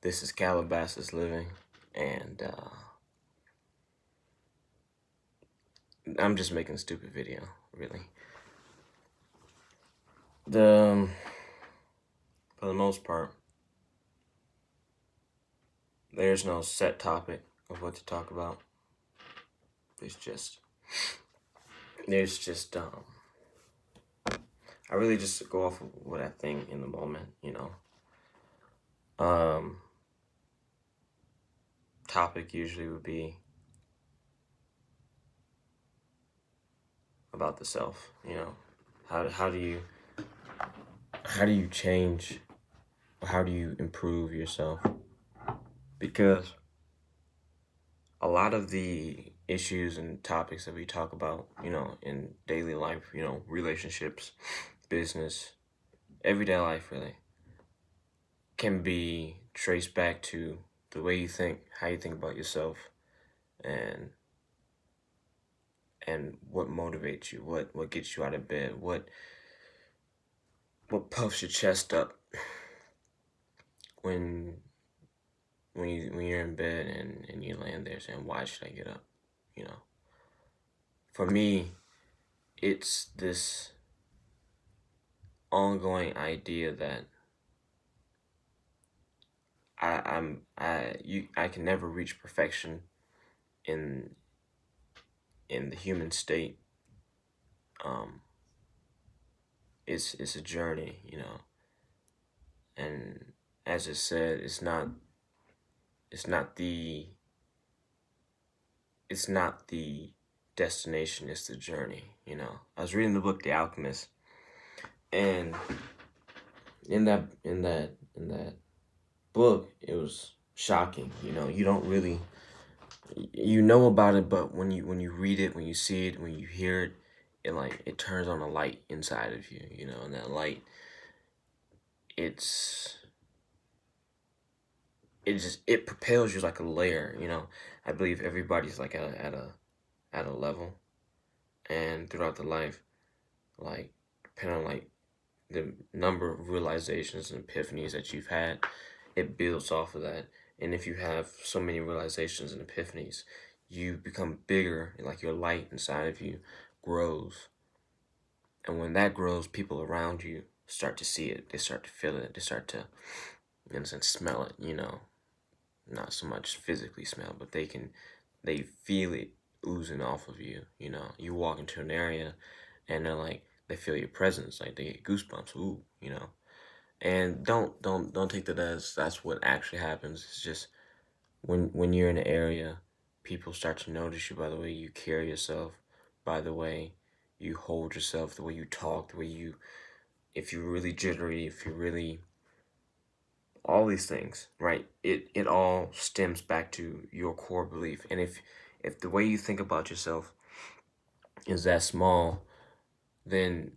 This is Calabasas Living, and I'm just making a stupid video, really. For the most part, there's no set topic of what to talk about. I really just go off of what I think in the moment, Topic usually would be about the self, How do you change, or how do you improve yourself? Because a lot of the issues and topics that we talk about, in daily life, relationships, business, everyday life, really, can be traced back to the way you think, how you think about yourself, and what motivates you, what gets you out of bed, what puffs your chest up when you're in bed and you land there saying, why should I get up? For me, it's this ongoing idea that I can never reach perfection in the human state. It's a journey, and as it said, it's not the destination, it's the journey. I was reading the book The Alchemist, and in that book, it was shocking. You don't really, about it, but when you read it, when you see it, when you hear it, it turns on a light inside of you, and that light, it propels you like a layer. I believe everybody's like at a level, and throughout the life, like, depending on like the number of realizations and epiphanies that you've had, it builds off of that. And if you have so many realizations and epiphanies, you become bigger, and like your light inside of you grows. And when that grows, people around you start to see it. They start to feel it. They start to, in a sense, smell it, Not so much physically smell, but they feel it oozing off of you, You walk into an area and they feel your presence, like they get goosebumps, ooh, And don't take that as that's what actually happens. It's just when you're in an area, people start to notice you by the way you carry yourself, by the way you hold yourself, the way you talk, the way if you're really jittery, if you're really, all these things, right? It all stems back to your core belief. And if the way you think about yourself is that small, then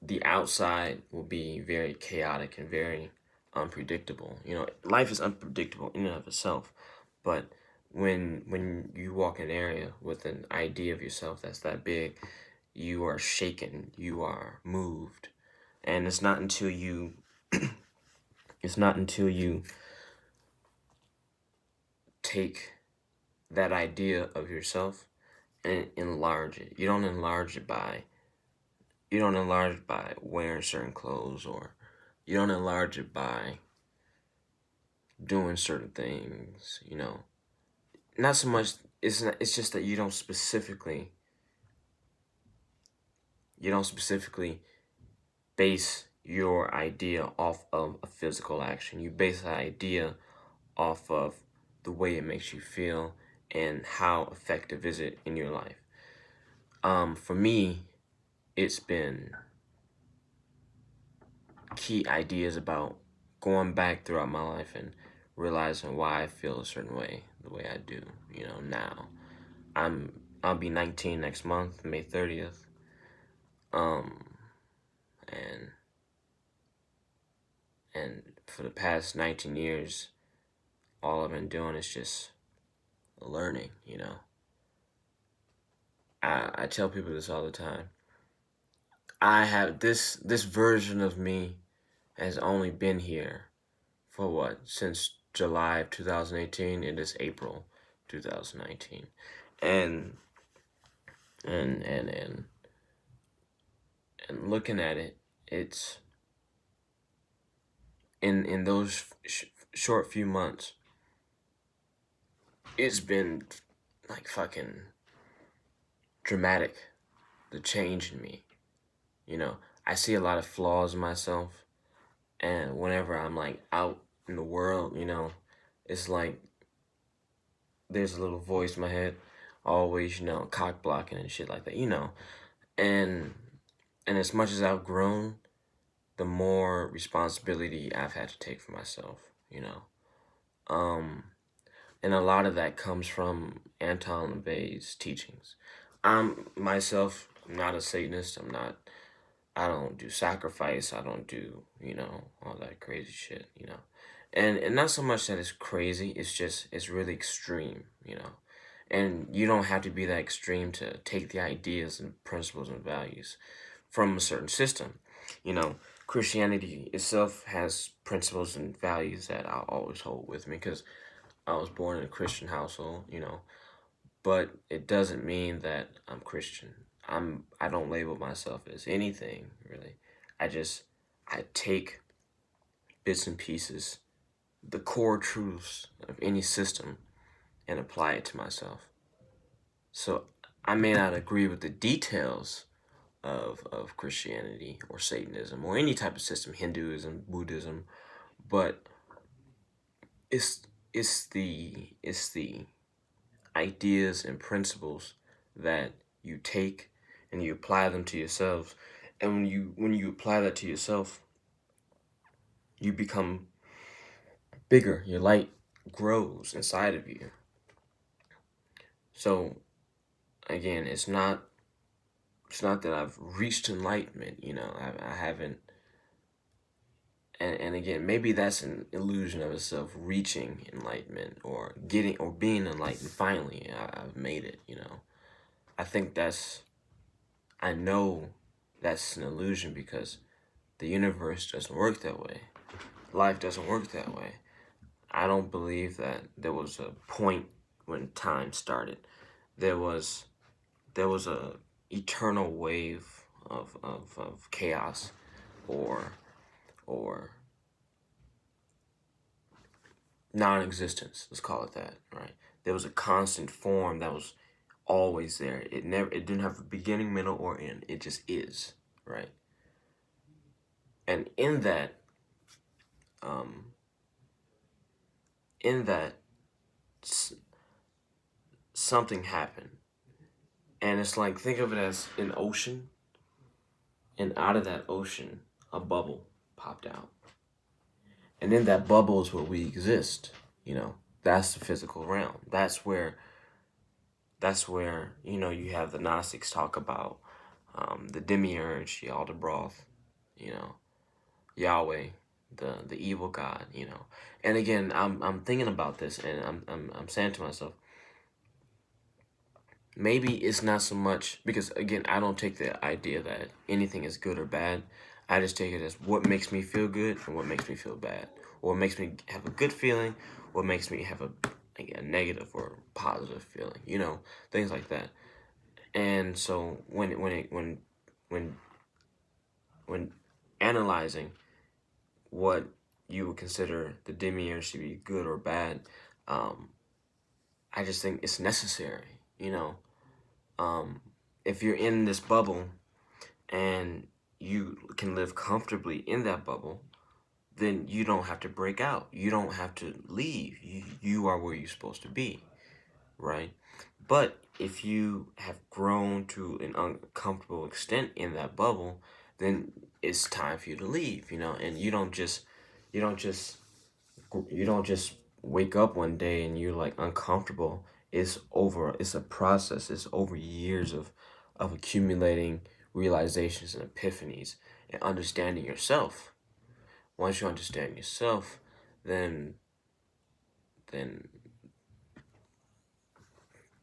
the outside will be very chaotic and very unpredictable. Life is unpredictable in and of itself, but when you walk in an area with an idea of yourself that's that big, you are shaken, you are moved, and it's not until you take that idea of yourself and enlarge it. You don't enlarge it by wearing certain clothes, or you don't enlarge it by doing certain things, Not so much, it's just that you don't specifically base your idea off of a physical action. You base that idea off of the way it makes you feel and how effective is it in your life. For me, it's been key ideas about going back throughout my life and realizing why I feel a certain way, the way I do, now. I'll be 19 next month, May 30th. And for the past 19 years, all I've been doing is just learning, I tell people this all the time. I have this version of me has only been here for since July of 2018. It is April 2019. And and and and and looking at it, it's in those short few months, it's been like fucking dramatic, the change in me. You know, I see a lot of flaws in myself, and whenever I'm like out in the world, it's like there's a little voice in my head, always, cock blocking and shit like that. And as much as I've grown, the more responsibility I've had to take for myself. Um, and a lot of that comes from Anton LaVey's teachings. I'm myself, I'm not a Satanist. I don't do sacrifice. I don't do, all that crazy shit. And not so much that it's crazy, it's really extreme. And you don't have to be that extreme to take the ideas and principles and values from a certain system. You know, Christianity itself has principles and values that I'll always hold with me because I was born in a Christian household. But it doesn't mean that I'm Christian. I don't label myself as anything really. I take bits and pieces, the core truths of any system, and apply it to myself. So I may not agree with the details of Christianity or Satanism or any type of system, Hinduism, Buddhism, but it's it's the ideas and principles that you take and you apply them to yourselves. And when you apply that to yourself, you become bigger. Your light grows inside of you. So again, it's not that I've reached enlightenment. I haven't. And again, maybe that's an illusion of itself, reaching enlightenment or getting or being enlightened. Finally, I've made it. I think I know that's an illusion because the universe doesn't work that way. Life doesn't work that way. I don't believe that there was a point when time started. There was a eternal wave of chaos or or non-existence. Let's call it that, right? There was a constant form that was always there. It didn't have a beginning, middle, or end. It just is, right? And um, in that, something happened, and it's like think of it as an ocean, and out of that ocean, a bubble popped out, and in that bubble is where we exist. That's the physical realm. That's where you have the Gnostics talk about the demiurge, Yaldabaoth, you know, Yahweh, the evil God. And again, I'm thinking about this, and I'm saying to myself, maybe it's not so much because again, I don't take the idea that anything is good or bad. I just take it as what makes me feel good and what makes me feel bad, or what makes me have a good feeling, what makes me have a negative or positive feeling. Things like that. And so when when analyzing what you would consider the demiurge to be good or bad, um, I just think it's necessary. Um, if you're in this bubble and you can live comfortably in that bubble, then you don't have to break out. You don't have to leave. You are where you're supposed to be, right? But if you have grown to an uncomfortable extent in that bubble, then it's time for you to leave. And you don't just you don't just wake up one day and you're like uncomfortable. It's a process. It's over years of accumulating realizations and epiphanies and understanding yourself. Once you understand yourself, then then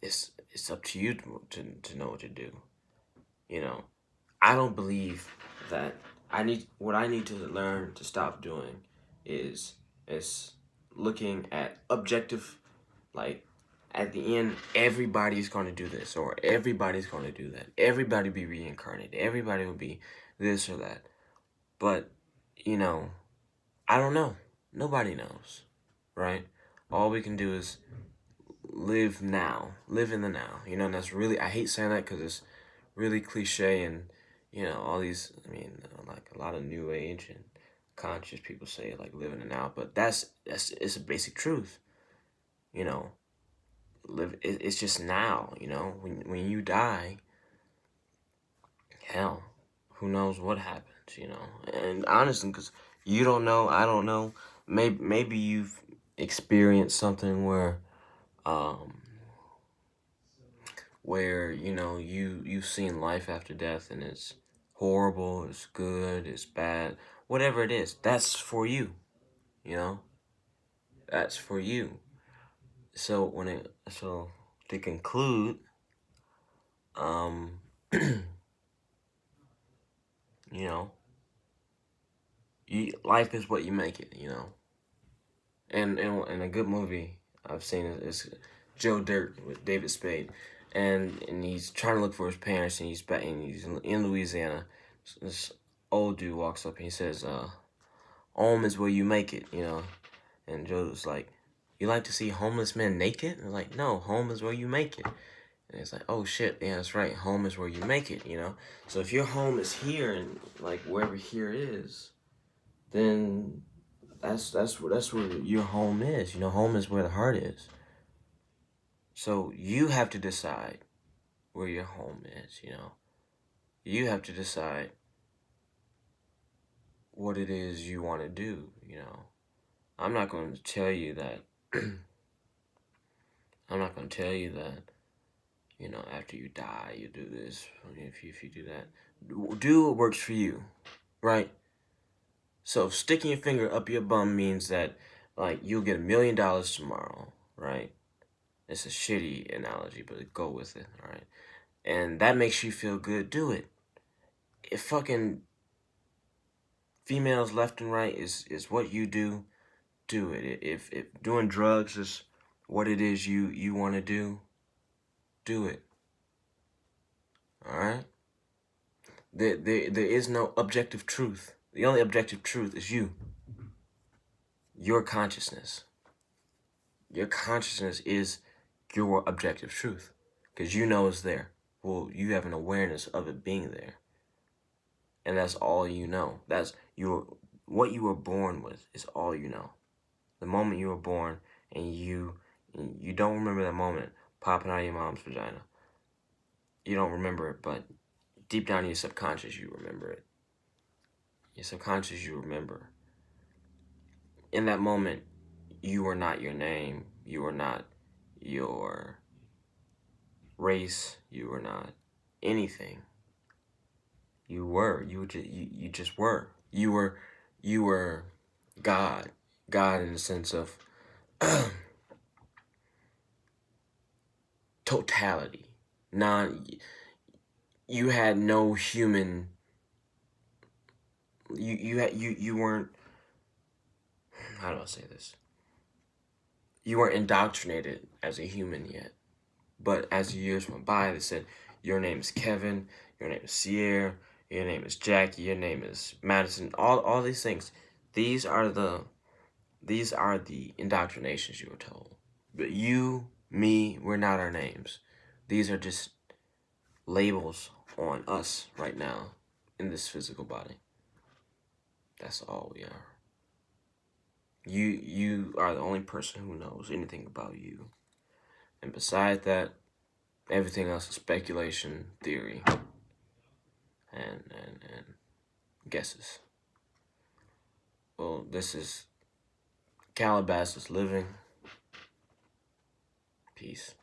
it's up to you to know what to do. You know, I don't believe that what I need to learn to stop doing is looking at objective, like at the end, everybody's going to do this or everybody's going to do that. Everybody be reincarnated. Everybody will be this or that. But, you know, I don't know. Nobody knows, right? All we can do is live now, live in the now. You know, and that's really, I hate saying that because it's really cliche and, you know, all these, I mean, like a lot of new age and conscious people say like live in the now, but that's it's a basic truth. You know, it's just now. You know, when you die, hell, who knows what happens? You know, and honestly, because you don't know, I don't know. Maybe you've experienced something um, where you know you've seen life after death and it's horrible, it's good, it's bad, whatever it is. That's for you. You know, that's for you. So to conclude, um, you know, life is what you make it. You know, and a good movie I've seen is Joe Dirt with David Spade, and he's trying to look for his parents, and he's back, and he's in Louisiana. This old dude walks up and he says, "Home is where you make it," you know. And Joe's like, "You like to see homeless men naked?" And I'm like, "No, home is where you make it." And it's like, "Oh shit, yeah, that's right. Home is where you make it," you know. So if your home is here and like wherever here is, then that's where your home is. You know, home is where the heart is. So you have to decide where your home is. You know, you have to decide what it is you want to do. You know, I'm not going to tell you that. I'm not going to tell you that. You know, after you die, you do this. If you do that, do what works for you, right? So sticking your finger up your bum means that like you'll get $1,000,000 tomorrow, right? It's a shitty analogy, but go with it, all right? And that makes you feel good. Do it. If fucking females left and right is what you do it. If doing drugs is what it is you want to do it. All right. There is no objective truth. The only objective truth is you. Your consciousness. Your consciousness is your objective truth. Because you know it's there. Well, you have an awareness of it being there. And that's all you know. That's what you were born with is all you know. The moment you were born and you don't remember that moment popping out of your mom's vagina. You don't remember it, but deep down in your subconscious you remember it. Your subconscious you remember. In that moment, you were not your name. You were not your race. You were not anything. You were. You just were. You were God. God in the sense of totality. You had no human. You weren't. How do I say this? You weren't indoctrinated as a human yet. But as the years went by, they said, your name is Kevin, your name is Sierra, your name is Jackie, your name is Madison, all these things. These are the indoctrinations you were told. But you, me, we're not our names. These are just labels on us right now in this physical body. That's all we are. You are the only person who knows anything about you. And besides that, everything else is speculation, theory, and guesses. Well, this is Calabasas Living. Peace.